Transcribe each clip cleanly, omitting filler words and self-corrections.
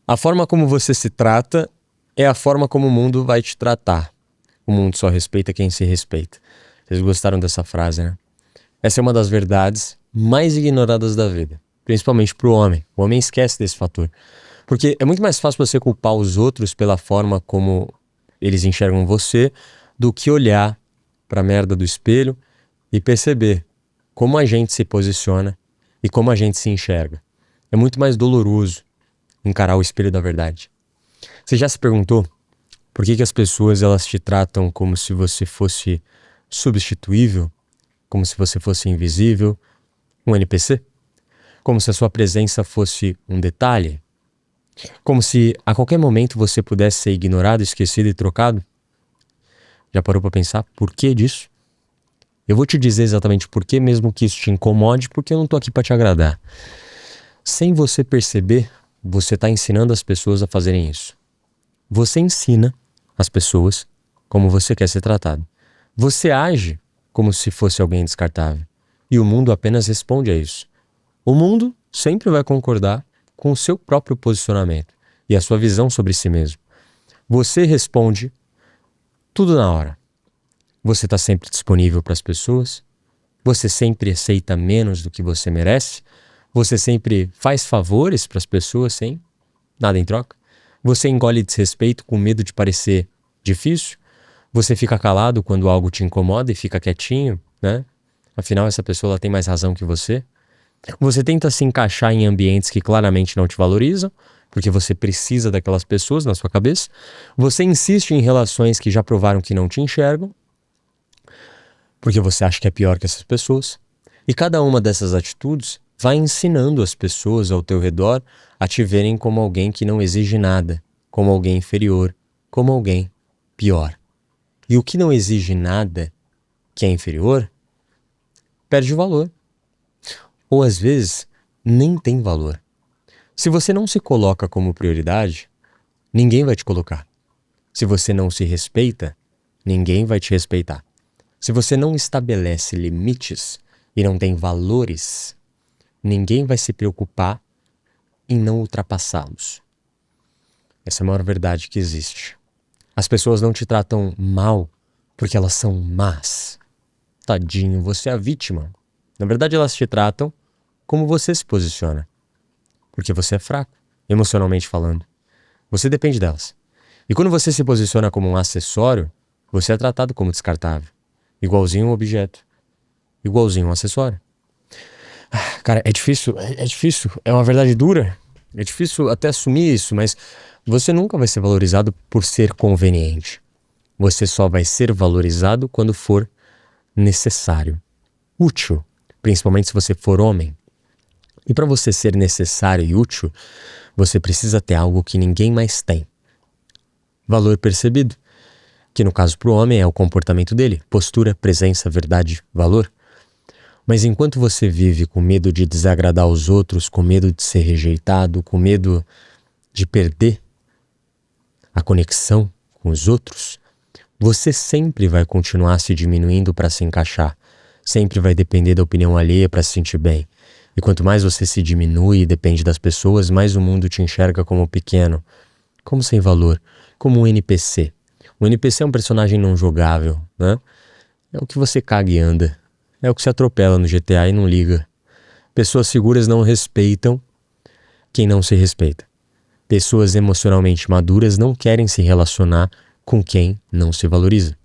A forma como você se trata é a forma como o mundo vai te tratar. O mundo só respeita quem se respeita. Vocês gostaram dessa frase, né? Essa é uma das verdades mais ignoradas da vida, principalmente pro homem. O homem esquece desse fator. Porque é muito mais fácil você culpar os outros pela forma como eles enxergam você do que olhar pra merda do espelho e perceber como a gente se posiciona e como a gente se enxerga. É muito mais doloroso encarar o espelho da verdade. Você já se perguntou por que as pessoas elas te tratam como se você fosse substituível? Como se você fosse invisível? Um NPC? Como se a sua presença fosse um detalhe? Como se a qualquer momento você pudesse ser ignorado, esquecido e trocado? Já parou para pensar por que disso? Eu vou te dizer exatamente por que, mesmo que isso te incomode, porque eu não tô aqui para te agradar. Sem você perceber, você está ensinando as pessoas a fazerem isso. Você ensina as pessoas como você quer ser tratado. Você age como se fosse alguém descartável. E o mundo apenas responde a isso. O mundo sempre vai concordar com o seu próprio posicionamento e a sua visão sobre si mesmo. Você responde tudo na hora. Você está sempre disponível para as pessoas. Você sempre aceita menos do que você merece. Você sempre faz favores para as pessoas sem nada em troca. Você engole desrespeito com medo de parecer difícil. Você fica calado quando algo te incomoda e fica quietinho, né? Afinal, essa pessoa ela tem mais razão que você. Você tenta se encaixar em ambientes que claramente não te valorizam, porque você precisa daquelas pessoas na sua cabeça. Você insiste em relações que já provaram que não te enxergam, porque você acha que é pior que essas pessoas. E cada uma dessas atitudes vai ensinando as pessoas ao teu redor a te verem como alguém que não exige nada, como alguém inferior, como alguém pior. E o que não exige nada, que é inferior, perde o valor. Ou às vezes, nem tem valor. Se você não se coloca como prioridade, ninguém vai te colocar. Se você não se respeita, ninguém vai te respeitar. Se você não estabelece limites e não tem valores, ninguém vai se preocupar em não ultrapassá-los. Essa é a maior verdade que existe. As pessoas não te tratam mal porque elas são más. Tadinho, você é a vítima. Na verdade, elas te tratam como você se posiciona. Porque você é fraco, emocionalmente falando. Você depende delas. E quando você se posiciona como um acessório, você é tratado como descartável. Igualzinho um objeto. Igualzinho um acessório. Cara, é difícil. É uma verdade dura. É difícil até assumir isso, mas você nunca vai ser valorizado por ser conveniente. Você só vai ser valorizado quando for necessário. Útil, principalmente se você for homem. E para você ser necessário e útil, você precisa ter algo que ninguém mais tem. Valor percebido, que no caso para o homem é o comportamento dele, postura, presença, verdade, valor. Mas enquanto você vive com medo de desagradar os outros, com medo de ser rejeitado, com medo de perder a conexão com os outros, você sempre vai continuar se diminuindo para se encaixar. Sempre vai depender da opinião alheia para se sentir bem. E quanto mais você se diminui e depende das pessoas, mais o mundo te enxerga como pequeno, como sem valor, como um NPC. O NPC é um personagem não jogável, né? É o que você caga e anda. É o que se atropela no GTA e não liga. Pessoas seguras não respeitam quem não se respeita. Pessoas emocionalmente maduras não querem se relacionar com quem não se valoriza.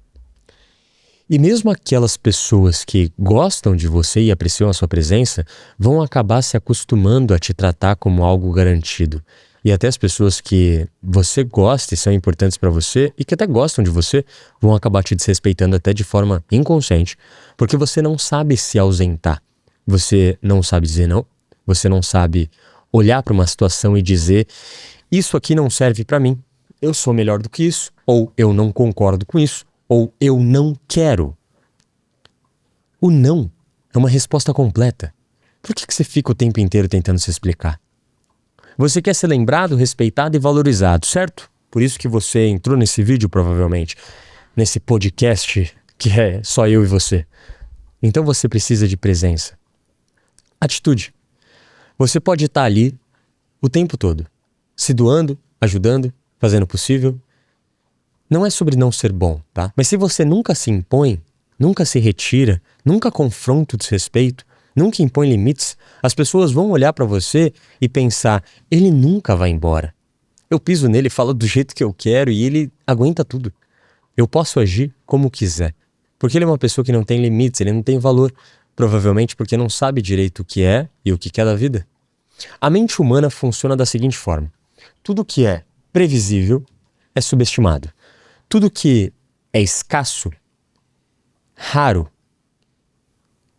E mesmo aquelas pessoas que gostam de você e apreciam a sua presença vão acabar se acostumando a te tratar como algo garantido. E até as pessoas que você gosta e são importantes para você e que até gostam de você vão acabar te desrespeitando até de forma inconsciente, porque você não sabe se ausentar. Você não sabe dizer não. Você não sabe olhar para uma situação e dizer: isso aqui não serve para mim. Eu sou melhor do que isso. Ou eu não concordo com isso. Ou eu não quero. O não é uma resposta completa. Por que você fica o tempo inteiro tentando se explicar? Você quer ser lembrado, respeitado e valorizado, certo? Por isso que você entrou nesse vídeo, provavelmente. Nesse podcast que é só eu e você. Então você precisa de presença. Atitude. Você pode estar ali o tempo todo. se doando, ajudando, fazendo o possível. Não é sobre não ser bom, tá? Mas se você nunca se impõe, nunca se retira, nunca confronta o desrespeito, nunca impõe limites, as pessoas vão olhar pra você e pensar, ele nunca vai embora. Eu piso nele, falo do jeito que eu quero e ele aguenta tudo. Eu posso agir como quiser. Porque ele é uma pessoa que não tem limites, ele não tem valor. Provavelmente porque não sabe direito o que é e o que quer da vida. A mente humana funciona da seguinte forma. Tudo que é previsível é subestimado. Tudo que é escasso, raro,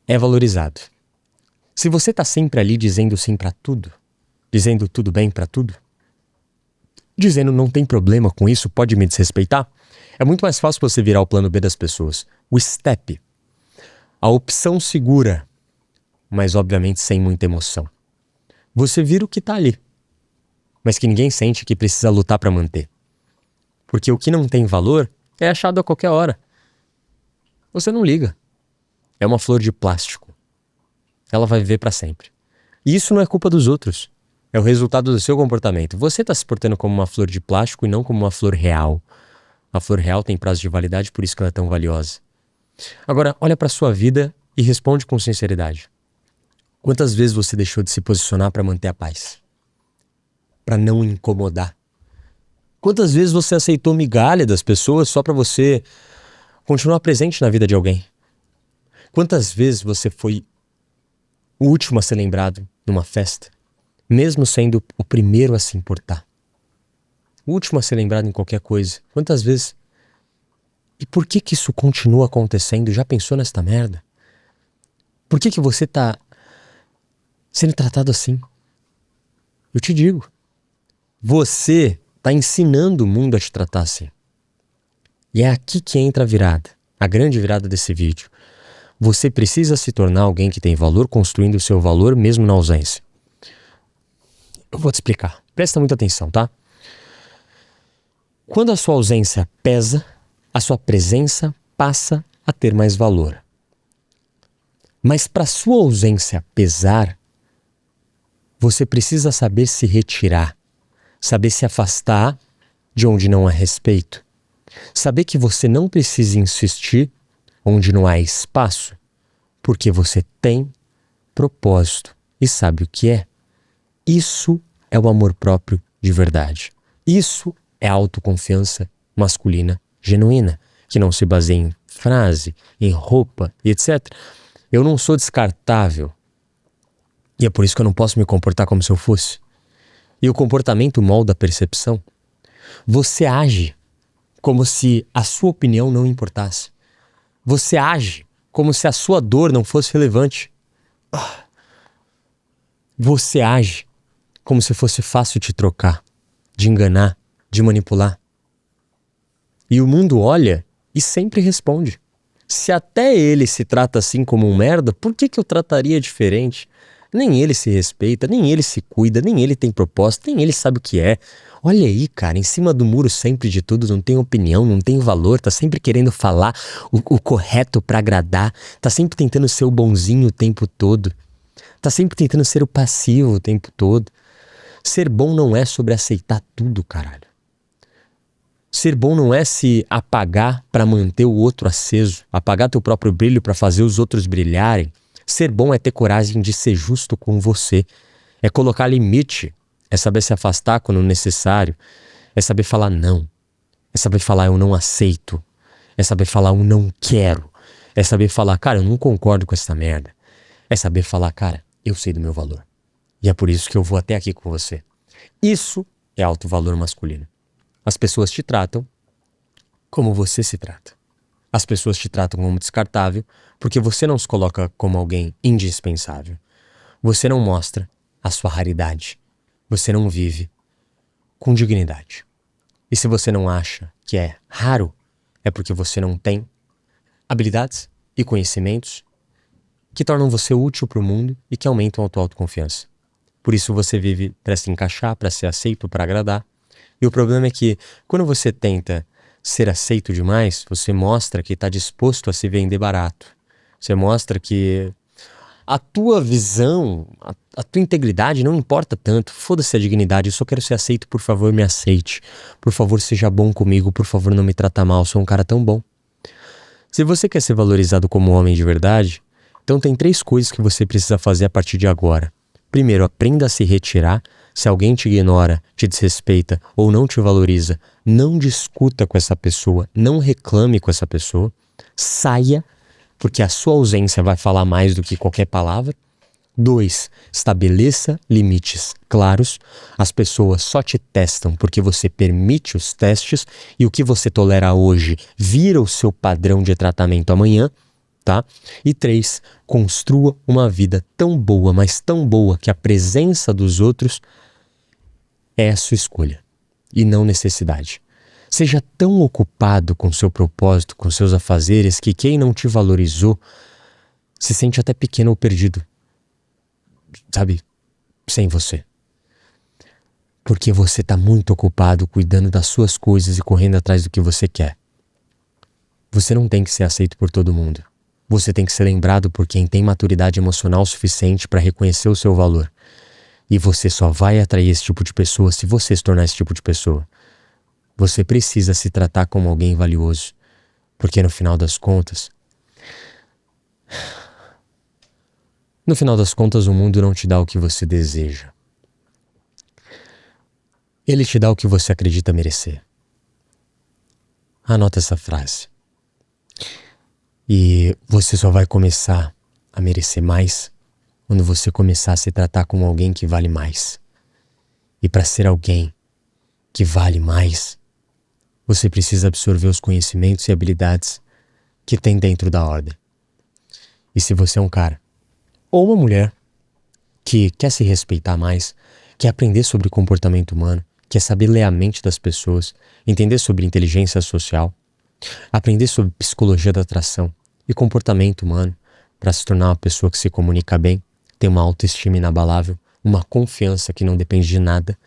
é valorizado. Se você está sempre ali dizendo sim para tudo, dizendo tudo bem para tudo, dizendo não tem problema com isso, pode me desrespeitar, é muito mais fácil você virar o plano B das pessoas. O step. A opção segura, mas obviamente sem muita emoção. Você vira o que tá ali, mas que ninguém sente que precisa lutar para manter. Porque o que não tem valor é achado a qualquer hora. Você não liga. É uma flor de plástico. Ela vai viver para sempre. E isso não é culpa dos outros. É o resultado do seu comportamento. Você está se portando como uma flor de plástico e não como uma flor real. A flor real tem prazo de validade, por isso que ela é tão valiosa. Agora, olha para sua vida e responde com sinceridade. Quantas vezes você deixou de se posicionar para manter a paz? Para não incomodar? Quantas vezes você aceitou migalha das pessoas só para você continuar presente na vida de alguém? Quantas vezes você foi o último a ser lembrado numa festa, mesmo sendo o primeiro a se importar? O último a ser lembrado em qualquer coisa. Quantas vezes? E por que que isso continua acontecendo? Já pensou nesta merda? Por que que você tá sendo tratado assim? Eu te digo. Você tá ensinando o mundo a te tratar assim. E é aqui que entra a virada. A grande virada desse vídeo. Você precisa se tornar alguém que tem valor, construindo o seu valor mesmo na ausência. Eu vou te explicar. Presta muita atenção, tá? Quando a sua ausência pesa, a sua presença passa a ter mais valor. Mas para sua ausência pesar, você precisa saber se retirar, saber se afastar de onde não há respeito, saber que você não precisa insistir onde não há espaço, porque você tem propósito e sabe o que é. Isso é o amor próprio de verdade. Isso é a autoconfiança masculina genuína, que não se baseia em frase, em roupa e etc. Eu não sou descartável. E é por isso que eu não posso me comportar como se eu fosse. E o comportamento molda a percepção. Você age como se a sua opinião não importasse. Você age como se a sua dor não fosse relevante. Você age como se fosse fácil te trocar, de enganar, de manipular. E o mundo olha e sempre responde. Se até ele se trata assim como um merda, por que que eu trataria diferente? Nem ele se respeita, nem ele se cuida, nem ele tem propósito, nem ele sabe o que é. Olha aí, cara, em cima do muro sempre de tudo, não tem opinião, não tem valor, tá sempre querendo falar o correto pra agradar, tá sempre tentando ser o bonzinho o tempo todo, tá sempre tentando ser o passivo o tempo todo. Ser bom não é sobre aceitar tudo, caralho. Ser bom não é se apagar pra manter o outro aceso, apagar teu próprio brilho pra fazer os outros brilharem. Ser bom é ter coragem de ser justo com você, é colocar limite, é saber se afastar quando necessário, é saber falar não, é saber falar eu não aceito, é saber falar eu não quero, é saber falar, cara, eu não concordo com essa merda, é saber falar, cara, eu sei do meu valor e é por isso que eu vou até aqui com você. Isso é alto valor masculino. As pessoas te tratam como você se trata. As pessoas te tratam como descartável porque você não se coloca como alguém indispensável. Você não mostra a sua raridade. Você não vive com dignidade. E se você não acha que é raro, é porque você não tem habilidades e conhecimentos que tornam você útil para o mundo e que aumentam a tua autoconfiança. Por isso você vive para se encaixar, para ser aceito, para agradar. E o problema é que quando você tenta ser aceito demais, você mostra que está disposto a se vender barato. Você mostra que A tua visão, a tua integridade não importa tanto. Foda-se a dignidade, eu só quero ser aceito, por favor, me aceite. Por favor, seja bom comigo, por favor, não me trata mal, eu sou um cara tão bom. Se você quer ser valorizado como homem de verdade, então tem 3 coisas que você precisa fazer a partir de agora. Primeiro, aprenda a se retirar. Se alguém te ignora, te desrespeita ou não te valoriza, não discuta com essa pessoa, não reclame com essa pessoa. Saia, porque a sua ausência vai falar mais do que qualquer palavra. 2, estabeleça limites claros. As pessoas só te testam porque você permite os testes e o que você tolera hoje vira o seu padrão de tratamento amanhã, tá? E 3, construa uma vida tão boa, mas tão boa que a presença dos outros é a sua escolha e não necessidade. Seja tão ocupado com seu propósito, com seus afazeres, que quem não te valorizou se sente até pequeno ou perdido. Sabe, sem você. Porque você tá muito ocupado cuidando das suas coisas e correndo atrás do que você quer. Você não tem que ser aceito por todo mundo. Você tem que ser lembrado por quem tem maturidade emocional suficiente para reconhecer o seu valor. E você só vai atrair esse tipo de pessoa se você se tornar esse tipo de pessoa. Você precisa se tratar como alguém valioso. Porque no final das contas, o mundo não te dá o que você deseja. Ele te dá o que você acredita merecer. Anota essa frase. E você só vai começar a merecer mais quando você começar a se tratar como alguém que vale mais. E para ser alguém que vale mais, você precisa absorver os conhecimentos e habilidades que tem dentro da ordem. E se você é um cara ou uma mulher que quer se respeitar mais, quer aprender sobre comportamento humano, quer saber ler a mente das pessoas, entender sobre inteligência social, aprender sobre psicologia da atração e comportamento humano para se tornar uma pessoa que se comunica bem, tem uma autoestima inabalável, uma confiança que não depende de nada,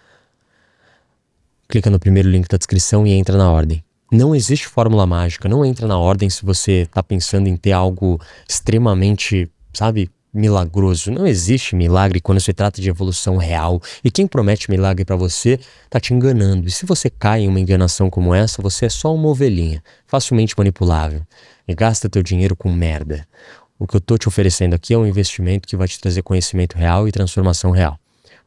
clica no primeiro link da descrição e entra na ordem. Não existe fórmula mágica, não entra na ordem se você está pensando em ter algo extremamente, sabe, milagroso. Não existe milagre quando se trata de evolução real. E quem promete milagre para você tá te enganando. E se você cai em uma enganação como essa, você é só uma ovelhinha, facilmente manipulável. E gasta teu dinheiro com merda. O que eu tô te oferecendo aqui é um investimento que vai te trazer conhecimento real e transformação real.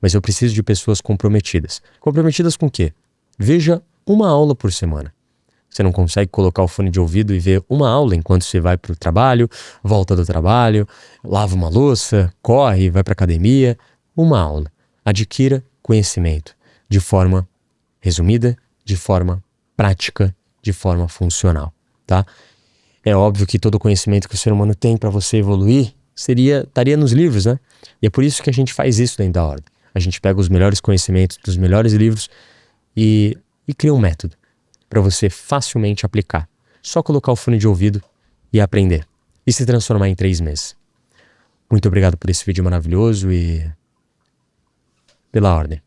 Mas eu preciso de pessoas comprometidas. Comprometidas com o quê? Veja uma aula por semana. Você não consegue colocar o fone de ouvido e ver uma aula enquanto você vai para o trabalho, volta do trabalho, lava uma louça, corre, vai para academia. Uma aula. Adquira conhecimento de forma resumida, de forma prática, de forma funcional, tá? É óbvio que todo o conhecimento que o ser humano tem para você evoluir estaria nos livros, né? E é por isso que a gente faz isso dentro da ordem. A gente pega os melhores conhecimentos dos melhores livros e cria um método para você facilmente aplicar. Só colocar o fone de ouvido e aprender. E se transformar em 3 meses. Muito obrigado por esse vídeo maravilhoso e pela ordem.